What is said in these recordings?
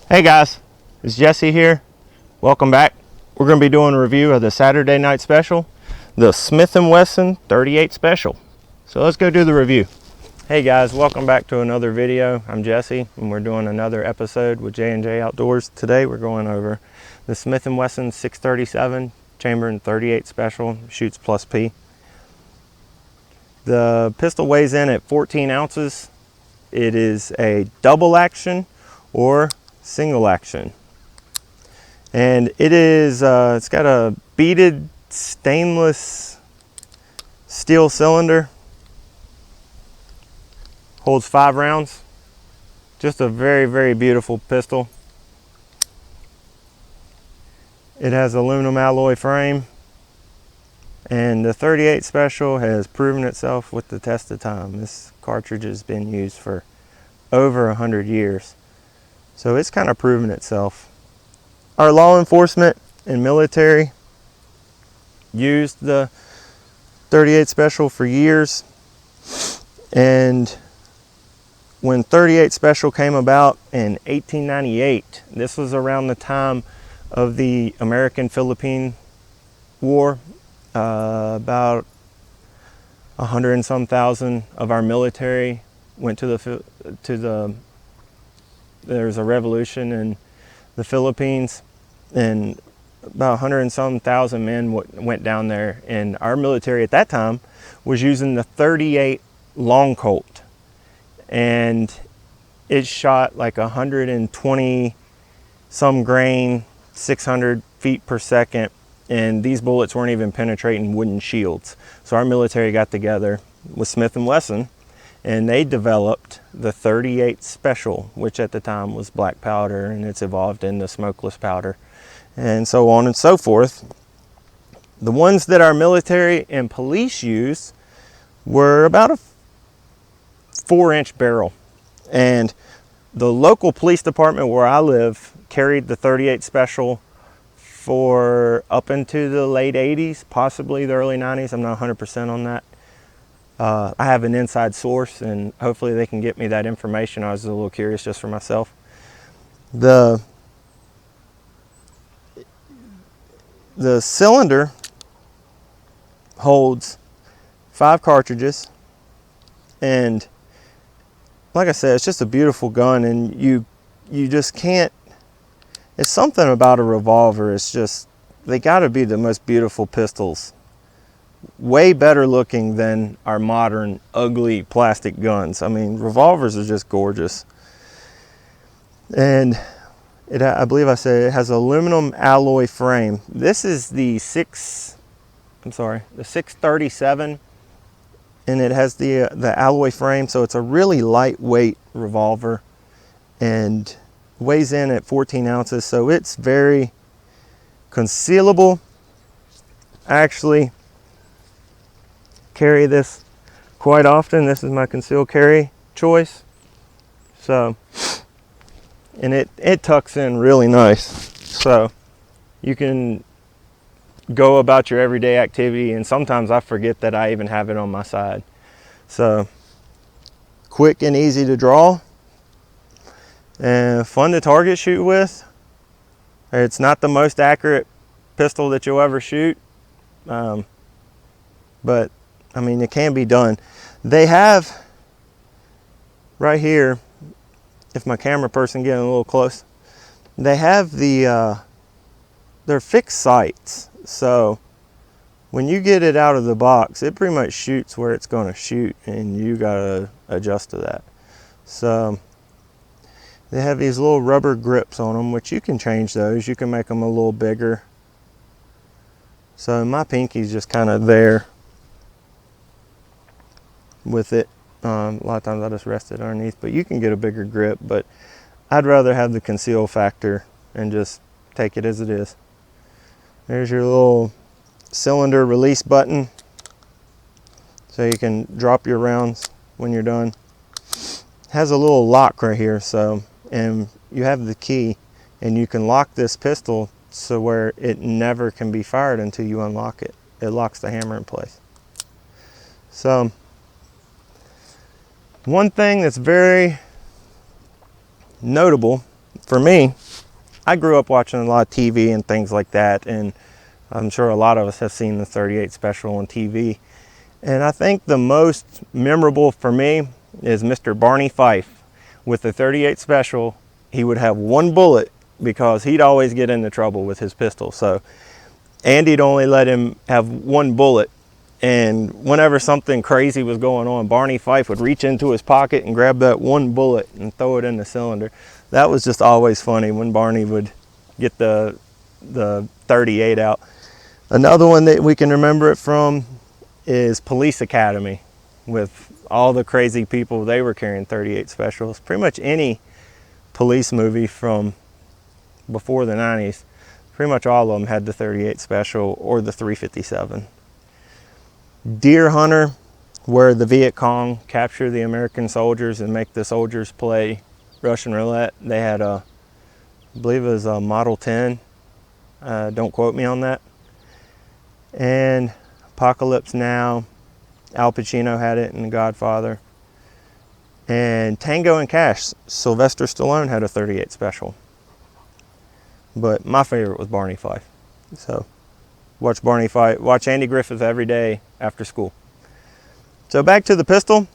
Hey guys, it's Jesse here. Welcome back. We're going to be doing a review of the Saturday night special, the Smith & Wesson 38 special. So let's go do the review. Hey guys, welcome back to another video. I'm Jesse and we're doing another episode with J&J Outdoors. Today we're going over the Smith & Wesson 637 chamber 38 special, shoots plus P. The pistol weighs in at 14 ounces. It is a double action or single action, and it's got a beaded stainless steel cylinder, holds 5 rounds. Just a very beautiful pistol. It has aluminum alloy frame, and the 38 special has proven itself with the test of time. This cartridge has been used for over 100 years, so it's kind of proven itself. Our law enforcement and military used the 38 special for years, and when 38 special came about in 1898, this was around the time of the American-Philippine War. About 100 and some thousand of our military went to there's a revolution in the Philippines, and about 100 and some thousand men went down there, and our military at that time was using the 38 long Colt, and it shot like 120 some grain, 600 feet per second, and these bullets weren't even penetrating wooden shields. So our military got together with Smith & Wesson and they developed the 38 special, which at the time was black powder, and it's evolved into smokeless powder, and so on and so forth. The ones that our military and police used were about a 4-inch barrel, and the local police department where I live carried the 38 special for up into the late 80s, possibly the early 90s. I'm not 100% on that. I have an inside source, and hopefully they can get me that information. I was a little curious just for myself. The cylinder holds 5 cartridges, and like I said, it's just a beautiful gun, and you just can't, it's something about a revolver. It's just, they got to be the most beautiful pistols. Way better looking than our modern ugly plastic guns. I mean, revolvers are just gorgeous. And I believe I said it has aluminum alloy frame. This is the 637, and it has the alloy frame, so it's a really lightweight revolver and weighs in at 14 ounces, so it's very concealable. Actually carry this quite often. This is my concealed carry choice. So, and it tucks in really nice, so you can go about your everyday activity, and sometimes I forget that I even have it on my side. So quick and easy to draw, and fun to target shoot with. It's not the most accurate pistol that you'll ever shoot, but I mean, it can be done. They have right here, if my camera person getting a little close, they have they're fixed sights. So when you get it out of the box, it pretty much shoots where it's going to shoot, and you got to adjust to that. So they have these little rubber grips on them, which you can change those. You can make them a little bigger. So my pinky's just kind of there with it. A lot of times I just rest it underneath, but you can get a bigger grip, but I'd rather have the conceal factor and just take it as it is. There's your little cylinder release button, so you can drop your rounds when you're done. It has a little lock right here, so, and you have the key, and you can lock this pistol so where it never can be fired until you unlock it. It locks the hammer in place. So one thing that's very notable for me, I grew up watching a lot of TV and things like that, and I'm sure a lot of us have seen the 38 special on TV. And I think the most memorable for me is Mr. Barney Fife. With the 38 special, he would have one bullet because he'd always get into trouble with his pistol. So Andy'd only let him have one bullet. And whenever something crazy was going on, Barney Fife would reach into his pocket and grab that one bullet and throw it in the cylinder. That was just always funny when Barney would get the 38 out. Another one that we can remember it from is Police Academy, with all the crazy people they were carrying 38 specials. Pretty much any police movie from before the 90s, pretty much all of them had the 38 special or the 357. Deer Hunter, where the Viet Cong capture the American soldiers and make the soldiers play Russian roulette. They had I believe it was a Model 10. Don't quote me on that. And Apocalypse Now, Al Pacino had it in The Godfather. And Tango and Cash, Sylvester Stallone had a 38 special. But my favorite was Barney Fife. So watch Barney Fife, watch Andy Griffith every day after school. So back to the pistol.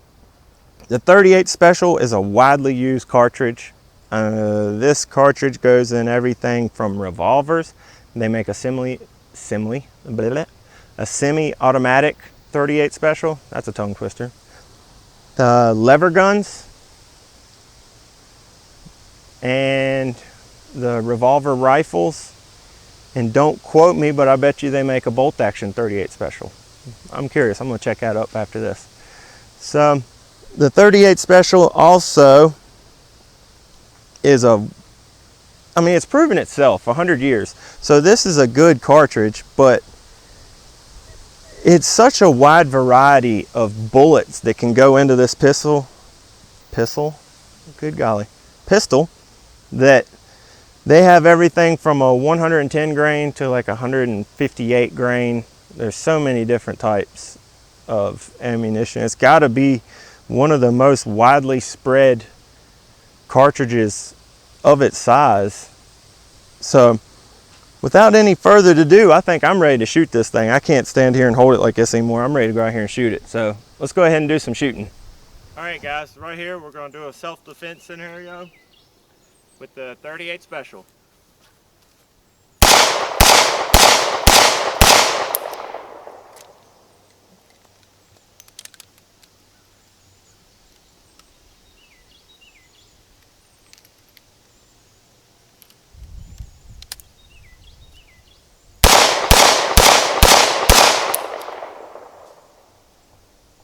The 38 special is a widely used cartridge. This cartridge goes in everything from revolvers. They make a semi-automatic 38 special. That's a tongue twister. The lever guns and the revolver rifles. And don't quote me, but I bet you they make a bolt action 38 special. I'm curious. I'm going to check that up after this. So the 38 special also is it's proven itself 100 years. So this is a good cartridge, but it's such a wide variety of bullets that can go into this pistol, that they have everything from a 110 grain to like 158 grain. There's so many different types of ammunition. It's got to be one of the most widely spread cartridges of its size. So without any further ado, I think I'm ready to shoot this thing. I can't stand here and hold it like this anymore. I'm ready to go out here and shoot it. So let's go ahead and do some shooting. All right, guys, right here we're going to do a self-defense scenario with the 38 special.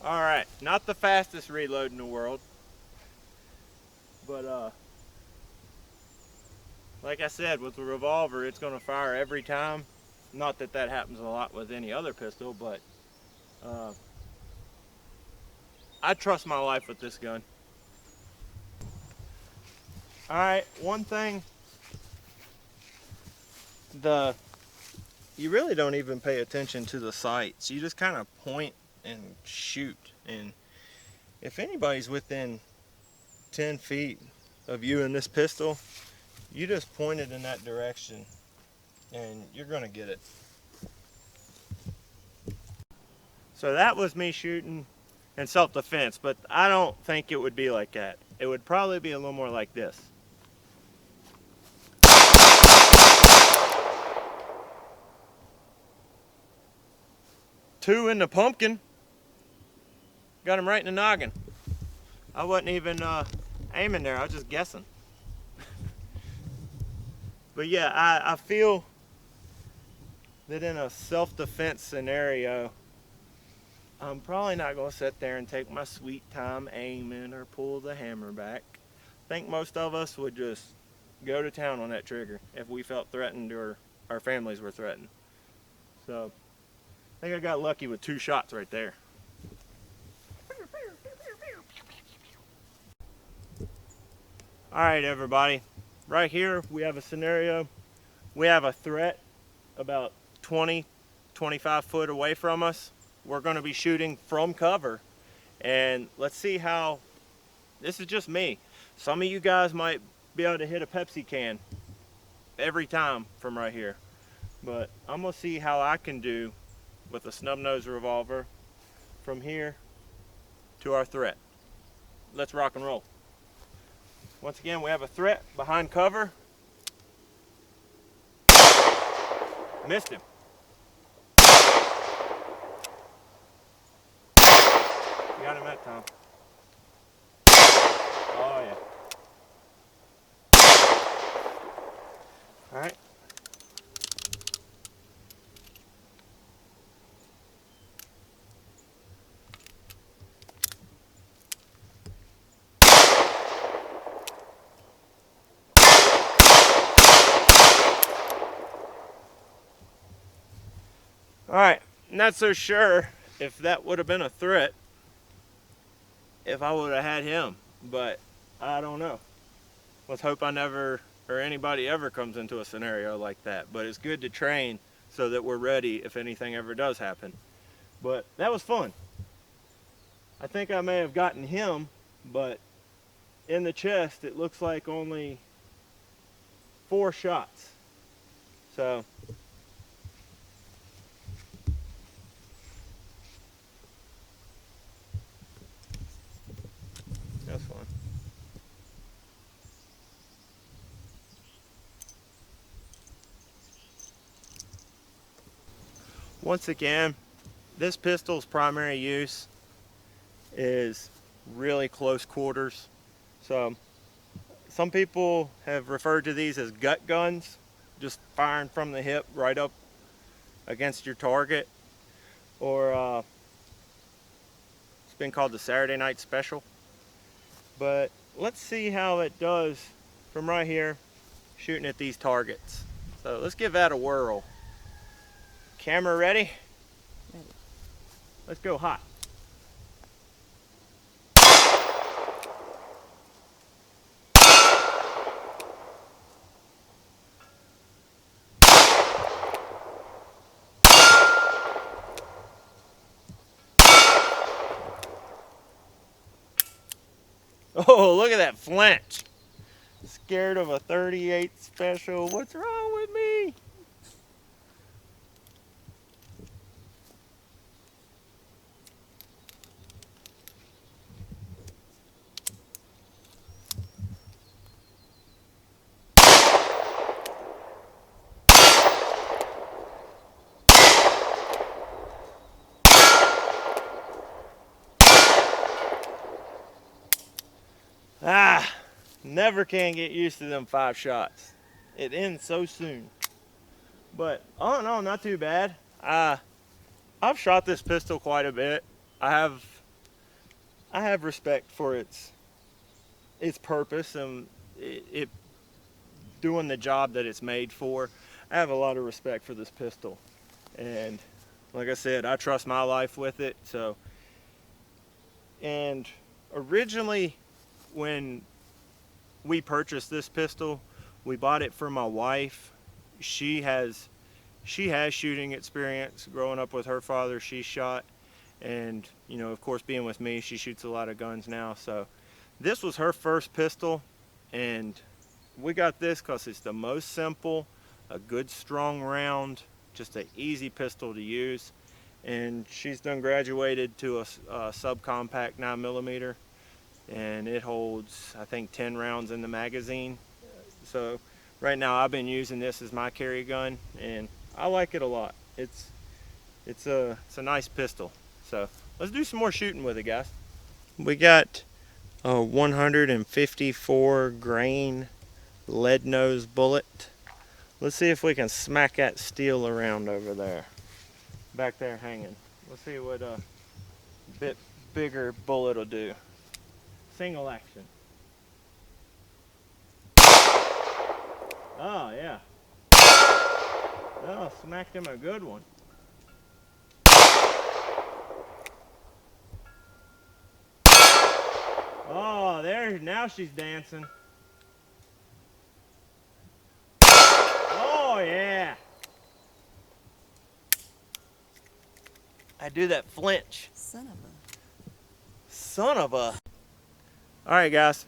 All right, not the fastest reload in the world, but like I said, with the revolver, it's going to fire every time. Not that that happens a lot with any other pistol, but I trust my life with this gun. All right, one thing, you really don't even pay attention to the sights. You just kind of point and shoot. And if anybody's within 10 feet of you and this pistol, you just point it in that direction and you're gonna get it. So that was me shooting in self-defense, but I don't think it would be like that. It would probably be a little more like this. Two in the pumpkin. Got him right in the noggin. I wasn't even aiming there, I was just guessing. But yeah, I feel that in a self-defense scenario, I'm probably not going to sit there and take my sweet time aiming or pull the hammer back. I think most of us would just go to town on that trigger if we felt threatened or our families were threatened. So I think I got lucky with 2 shots right there. Alright everybody, right here we have a scenario. We have a threat about 20-25 foot away from us. We're going to be shooting from cover, and let's see how, this is just me. Some of you guys might be able to hit a Pepsi can every time from right here. But I'm gonna see how I can do with a snub nose revolver from here to our threat. Let's rock and roll. Once again, we have a threat behind cover. Missed him. Got him that time. Oh yeah. All right. All right, not so sure if that would have been a threat if I would have had him, but I don't know. Let's hope I never, or anybody ever comes into a scenario like that. But it's good to train so that we're ready if anything ever does happen. But that was fun. I think I may have gotten him, but in the chest it looks like only 4 shots. So that's fun. Once again, this pistol's primary use is really close quarters. So some people have referred to these as gut guns, just firing from the hip right up against your target, or it's been called the Saturday Night Special. But let's see how it does from right here shooting at these targets. So let's give that a whirl. Camera ready? Ready. Let's go hot. Oh, look at that flinch. Scared of a 38 special. What's wrong with me? Ah, never can get used to them 5 shots. It ends so soon. But oh no, not too bad. I've shot this pistol quite a bit. I have respect for its purpose and it doing the job that it's made for. I have a lot of respect for this pistol, and like I said, I trust my life with it. So, and originally when we purchased this pistol, we bought it for my wife. She has shooting experience. Growing up with her father, she shot, and you know, of course, being with me, she shoots a lot of guns now. So this was her first pistol, and we got this because it's the most simple, a good strong round, just an easy pistol to use. And she's done graduated to a subcompact 9mm, and it holds, I think, 10 rounds in the magazine. So right now I've been using this as my carry gun, and I like it a lot. It's a nice pistol. So let's do some more shooting with it, guys. We got a 154 grain lead nose bullet. Let's see if we can smack that steel around over there, back there hanging. Let's see what a bit bigger bullet will do. Single action. Oh yeah. Oh, smacked him a good one. Oh, there, now she's dancing. Oh yeah. I do that flinch. Son of a. Son of a. All right, guys.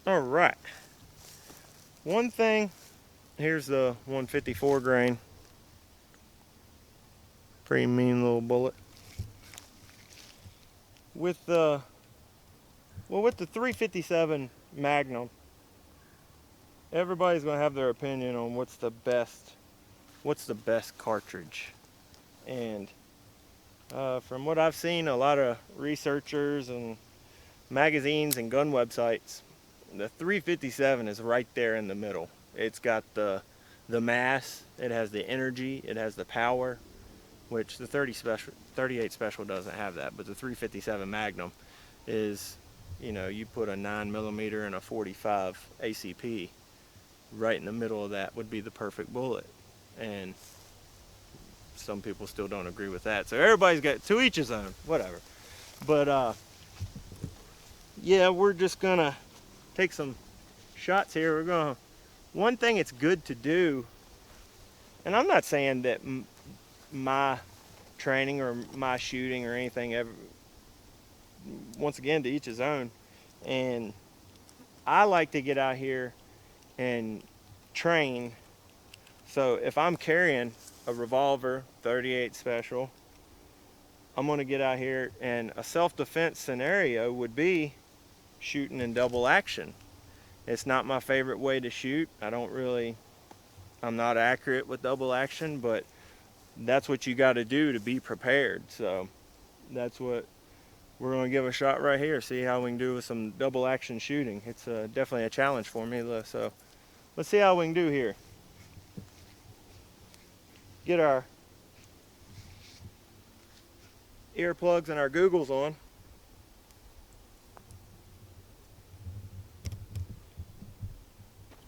All right. One thing, here's the 154 grain. Pretty mean little bullet. With the 357 Magnum, everybody's gonna have their opinion on what's the best cartridge. And from what I've seen, a lot of researchers and magazines and gun websites, the 357 is right there in the middle. It's got the mass, it has the energy, it has the power, which the 38 special doesn't have that, but the 357 Magnum is, you know, you put a 9mm and a 45 ACP right in the middle of that would be the perfect bullet. And some people still don't agree with that. So everybody's got, to each his own, whatever. But yeah, we're just gonna take some shots here. One thing it's good to do, and I'm not saying that my training or my shooting or anything ever, once again, to each his own. And I like to get out here and train. So if I'm carrying a Revolver 38 special, I'm gonna get out here, and a self-defense scenario would be shooting in double action. It's not my favorite way to shoot. I'm not accurate with double action, but that's what you got to do to be prepared. So that's what we're going to give a shot right here, see how we can do with some double action shooting. It's definitely a challenge for me, so let's see how we can do here. Get our earplugs and our googles on.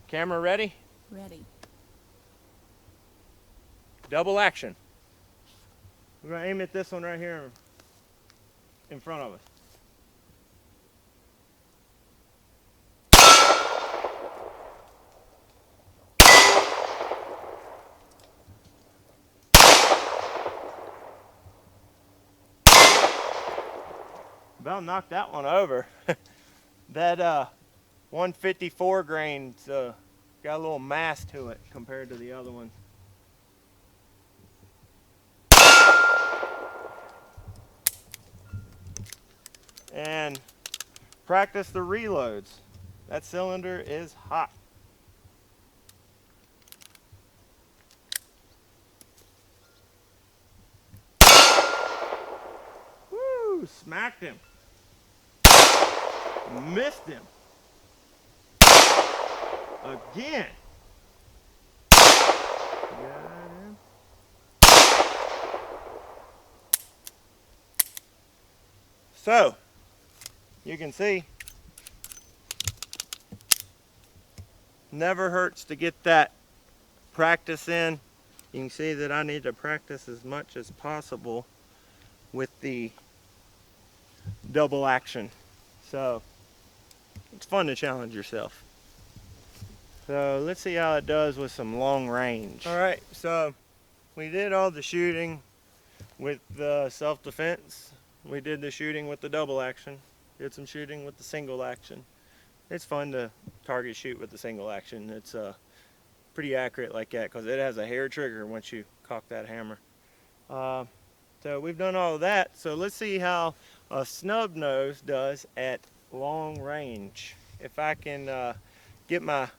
Camera ready? Ready. Double action. We're going to aim at this one right here in front of us. About knocked that one over. That 154 grain's got a little mass to it compared to the other one. And practice the reloads. That cylinder is hot. Woo! Smacked him. Missed him. Again. Got him. So, you can see, never hurts to get that practice in. You can see that I need to practice as much as possible with the double action. So, it's fun to challenge yourself. So let's see how it does with some long range. All right, so we did all the shooting with the self-defense. We did the shooting with the double action. Did some shooting with the single action. It's fun to target shoot with the single action. It's pretty accurate like that because it has a hair trigger once you cock that hammer. So we've done all of that. So let's see how a snub nose does at long range. If I can get my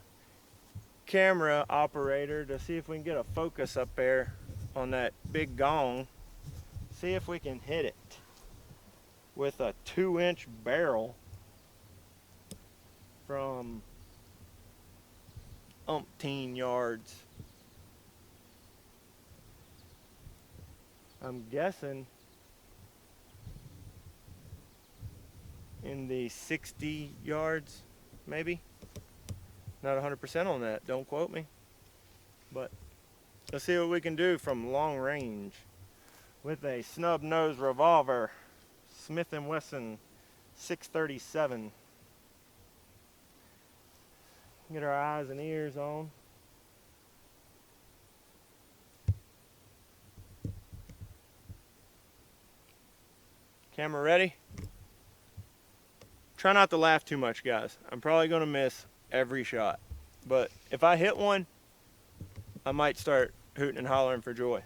camera operator to see if we can get a focus up there on that big gong, see if we can hit it with a 2-inch barrel from umpteen yards. I'm guessing in the 60 yards, maybe. Not 100% on that, don't quote me. But let's see what we can do from long range with a snub nose revolver, Smith & Wesson 637. Get our eyes and ears on. Camera ready? Try not to laugh too much, guys. I'm probably going to miss every shot. But if I hit one, I might start hooting and hollering for joy.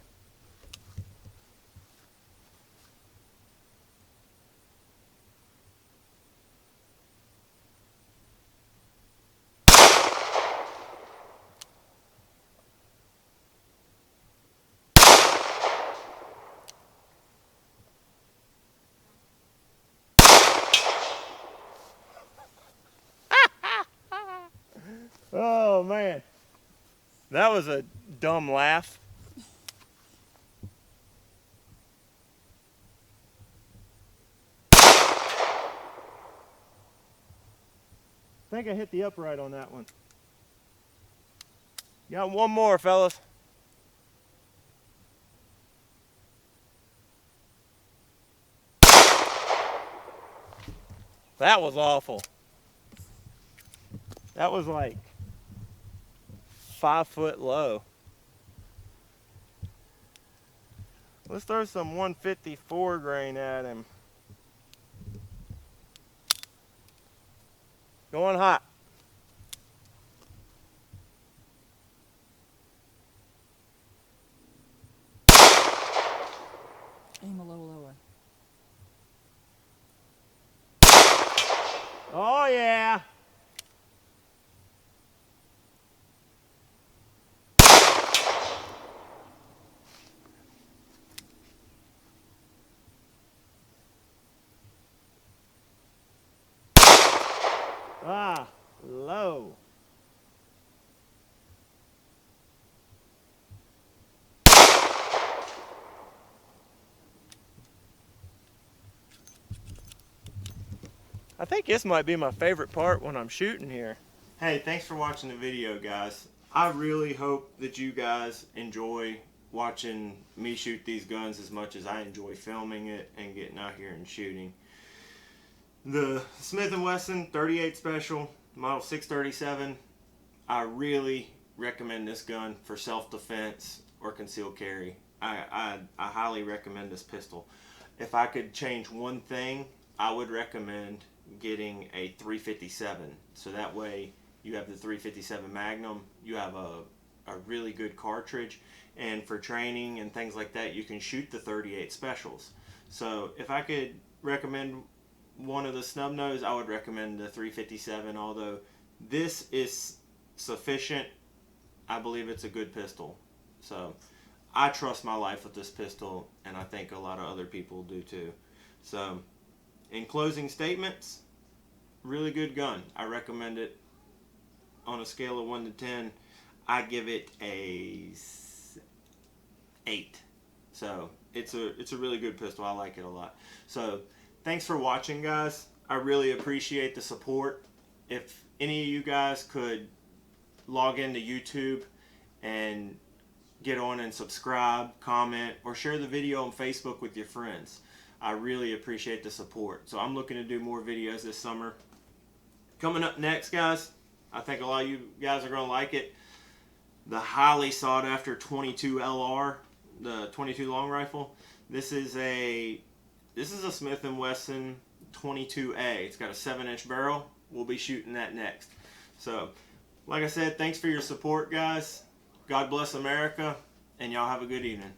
Oh man, that was a dumb laugh. I think I hit the upright on that one. Got one more, fellas. That was awful. That was like 5 foot low. Let's throw some 154 grain at him. Going hot. Aim a little lower. Oh yeah. Ah, low. I think this might be my favorite part when I'm shooting here. Hey, thanks for watching the video, guys. I really hope that you guys enjoy watching me shoot these guns as much as I enjoy filming it and getting out here and shooting. The Smith & Wesson 38 Special, model 637, I really recommend this gun for self-defense or concealed carry. I highly recommend this pistol. If I could change one thing, I would recommend getting a 357. So that way you have the 357 Magnum, you have a really good cartridge, and for training and things like that, you can shoot the 38 Specials. So if I could recommend one of the snub nose, I would recommend the 357, although this is sufficient. I believe it's a good pistol. So I trust my life with this pistol, and I think a lot of other people do too. So in closing statements, really good gun. I recommend it. On a scale of 1 to 10, I give it a 8. So it's a really good pistol. I like it a lot. So thanks for watching, guys. I really appreciate the support. If any of you guys could log into YouTube and get on and subscribe, comment, or share the video on Facebook with your friends, I really appreciate the support. So I'm looking to do more videos this summer. Coming up next, guys, I think a lot of you guys are going to like it. The highly sought after 22 LR, the 22 long rifle. This is a Smith & Wesson 22A. It's got a 7-inch barrel. We'll be shooting that next. So, like I said, thanks for your support, guys. God bless America, and y'all have a good evening.